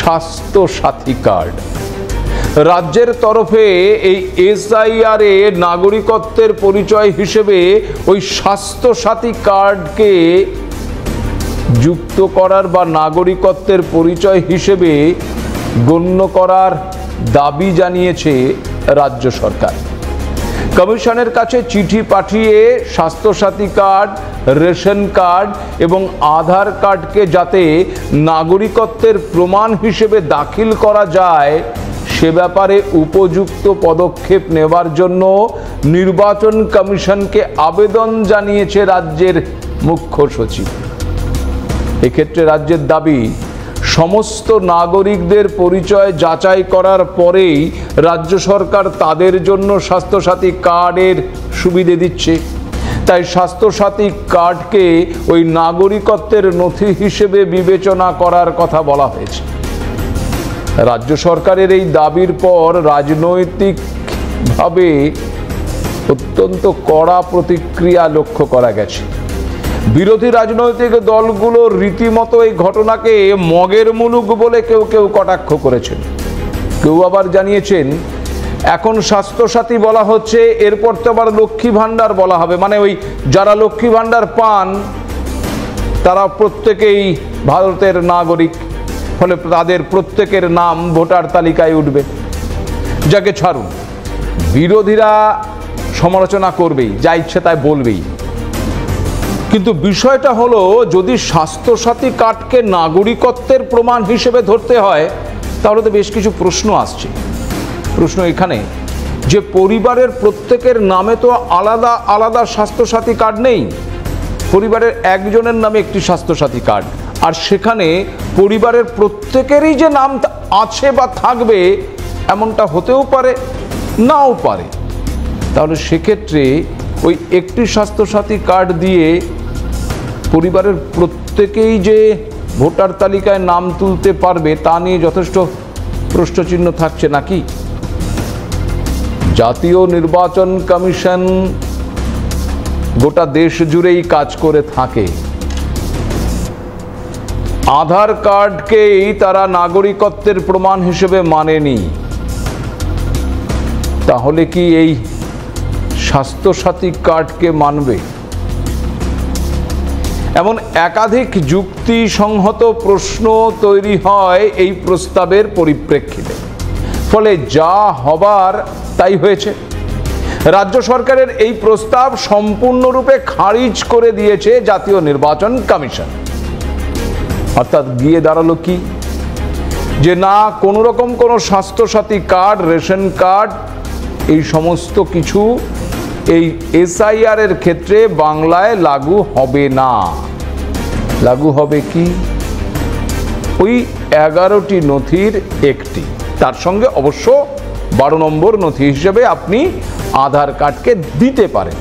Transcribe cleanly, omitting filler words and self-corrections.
স্বাস্থ্য সাথী কার্ড। রাজ্যের তরফে এই এসআইআর এ নাগরিকত্বের পরিচয় হিসেবে ওই স্বাস্থ্য সাথী কার্ডকে যুক্ত করার বা নাগরিকত্বের পরিচয় হিসেবে গণ্য করার দাবি জানিয়েছে রাজ্য সরকার। কমিশনের কাছে চিঠি পাঠিয়ে স্বাস্থ্যসাথী কার্ড, রেশন কার্ড এবং আধার কার্ডকে যাতে নাগরিকত্বের প্রমাণ হিসেবে দাখিল করা যায় সে ব্যাপারে উপযুক্ত পদক্ষেপ নেওয়ার জন্য নির্বাচন কমিশনকে আবেদন জানিয়েছে রাজ্যের মুখ্য সচিব। এক্ষেত্রে রাজ্যের দাবি, সমস্ত নাগরিকদের পরিচয় যাচাই করার পরেই রাজ্য সরকার তাদের জন্য স্বাস্থ্যসাথী কার্ডের সুবিধে দিচ্ছে। তাই স্বাস্থ্যসাথী কার্ডকে ওই নাগরিকত্বের নথি হিসেবে বিবেচনা করার কথা বলা হয়েছে। রাজ্য সরকারের এই দাবির পর রাজনৈতিকভাবে অত্যন্ত কড়া প্রতিক্রিয়া লক্ষ্য করা গেছে। বিরোধী রাজনৈতিক দলগুলো রীতিমতো এই ঘটনাকে মগের মুলুক বলে কেউ কেউ কটাক্ষ করেছেন। কেউ আবার জানিয়েছেন এখন স্বাস্থ্যসাথী বলা হচ্ছে, এরপর তো আবার লক্ষ্মী ভাণ্ডার বলা হবে, মানে ওই যারা লক্ষ্মী ভাণ্ডার পান তারা প্রত্যেকেই ভারতের নাগরিক, ফলে তাদের প্রত্যেকের নাম ভোটার তালিকায় উঠবে। যাকে ছাড়ুন, বিরোধীরা সমালোচনা করবেই, যা ইচ্ছে তাই বলবেই, কিন্তু বিষয়টা হলো যদি স্বাস্থ্যসাথী কার্ডকে নাগরিকত্বের প্রমাণ হিসেবে ধরতে হয় তাহলে তো বেশ কিছু প্রশ্ন আসছে। প্রশ্ন এখানে যে পরিবারের প্রত্যেকের নামে তো আলাদা আলাদা স্বাস্থ্যসাথী কার্ড নেই। পরিবারের একজনের নামে একটি স্বাস্থ্যসাথী কার্ড, আর সেখানে পরিবারের প্রত্যেকেরই যে নাম আছে বা থাকবে এমনটা হতেও পারে, নাও পারে। তাহলে সেক্ষেত্রে ওই একটি স্বাস্থ্যসাথী কার্ড দিয়ে পরিবারের প্রত্যেকেই যে ভোটার তালিকায় নাম তুলতে পারবে তা নিয়ে যথেষ্ট প্রশ্নচিহ্ন থাকছে নাকি? জাতীয় নির্বাচন কমিশন গোটা দেশ জুড়েই কাজ করে থাকে। আধার কার্ডকেই তারা নাগরিকত্বের প্রমাণ হিসেবে মানেনি, তাহলে কি এই স্বাস্থ্যসাথী কার্ডকে মানবে? এমন একাধিক যুক্তিসংহত প্রশ্ন তৈরি হয় এই প্রস্তাবের পরিপ্রেক্ষিতে। ফলে যা হবার তাই হয়েছে। রাজ্য সরকারের এই প্রস্তাব সম্পূর্ণরূপে খারিজ করে দিয়েছে জাতীয় নির্বাচন কমিশন। অর্থাৎ গিয়ে দাঁড়ালো কি, যে না, কোনো রকম কোনো স্বাস্থ্যসাথী কার্ড, রেশন কার্ড এই সমস্ত কিছু এই এসআইআর এর ক্ষেত্রে বাংলায় লাগু হবে না। লাগু হবে কি, ওই 11টি নথির একটি, তার সঙ্গে অবশ্য 12 নম্বর নথি হিসেবে আপনি আধার কার্ডকে দিতে পারেন।